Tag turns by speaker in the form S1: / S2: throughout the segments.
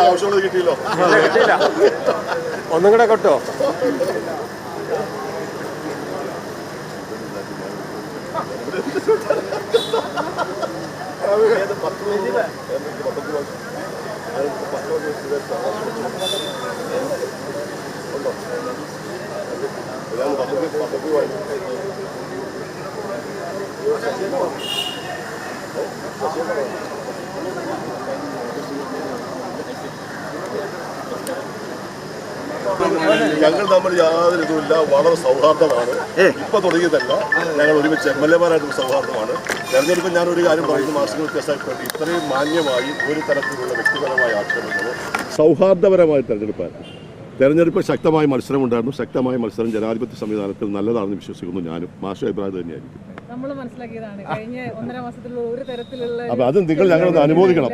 S1: ആവശ്യമുള്ളത് കിട്ടിയല്ലോ.
S2: ഒന്നും കൂടെ കേട്ടോ.
S1: ഞങ്ങൾ തമ്മിൽ യാതൊരു ഇതുമില്ല, വളരെ സൗഹാർദ്ദമാണ്. ഇപ്പൊ തുടങ്ങിയതല്ല, ഞങ്ങൾ ഒരുമിച്ച് MLA-മാരായിട്ടുള്ള സൗഹാർദ്ദമാണ്. തെരഞ്ഞെടുപ്പ് ഞാൻ ഒരു കാര്യം പറയുന്നത് മാർഷിക വ്യത്യാസമായിട്ടുണ്ട്. ഇത്രയും മാന്യമായി ഒരു തരത്തിലുള്ള വ്യക്തിപരമായ ആക്ഷേപങ്ങളോ സൗഹാർദ്ദപരമായ തെരഞ്ഞെടുപ്പ് ശക്തമായ മത്സരമുണ്ടായിരുന്നു. ശക്തമായ മത്സരം ജനാധിപത്യ സംവിധാനത്തിൽ നല്ലതാണെന്ന് വിശ്വസിക്കുന്നു ഞാനും. മാഷ് അഭിപ്രായം തന്നെയായിരിക്കും. അപ്പൊ അത് നിങ്ങൾ ഞങ്ങളൊന്ന് അനുമോദിക്കണം.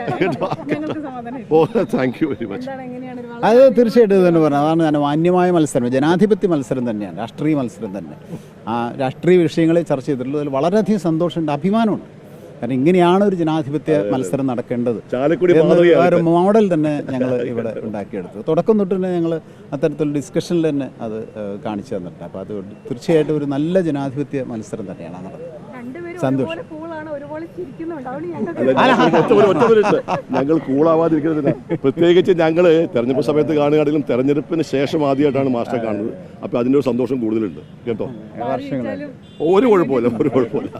S1: Thank you very much.
S3: അത് തീർച്ചയായിട്ടും തന്നെ പറഞ്ഞു. അതാണ് ഞാൻ മാന്യമായ മത്സരം, ജനാധിപത്യ മത്സരം തന്നെയാണ്, രാഷ്ട്രീയ മത്സരം തന്നെ. ആ രാഷ്ട്രീയ വിഷയങ്ങളെ ചർച്ച ചെയ്തിട്ടുള്ളതിൽ വളരെയധികം സന്തോഷമുണ്ട്, അഭിമാനമുണ്ട്. കാരണം ഇങ്ങനെയാണ് ഒരു ജനാധിപത്യ മത്സരം നടക്കേണ്ടത് ഒരു മോഡൽ തന്നെ ഞങ്ങൾ ഇവിടെ ഉണ്ടാക്കിയെടുത്തു. തുടക്കം തൊട്ട് തന്നെ ഞങ്ങൾ അത്തരത്തിലുള്ള ഡിസ്കഷനിൽ തന്നെ അത് കാണിച്ചു തന്നിട്ടുണ്ട്. അപ്പോൾ അത് തീർച്ചയായിട്ടും ഒരു നല്ല ജനാധിപത്യ മത്സരം തന്നെയാണ് നടന്നത്. സന്തോഷം.
S1: ഞങ്ങൾ കൂളാവാതിരിക്കുന്നത് പ്രത്യേകിച്ച് ഞങ്ങൾ തെരഞ്ഞെടുപ്പ് സമയത്ത് കാണുകയാണെങ്കിലും തെരഞ്ഞെടുപ്പിന് ശേഷം ആദ്യമായിട്ടാണ് മാസ്റ്റർ കാണുന്നത്. അപ്പോൾ അതിൻ്റെ ഒരു സന്തോഷം കൂടുതലുണ്ട് കേട്ടോ.
S3: വർഷങ്ങൾ
S1: ഒരു കുഴപ്പമില്ല.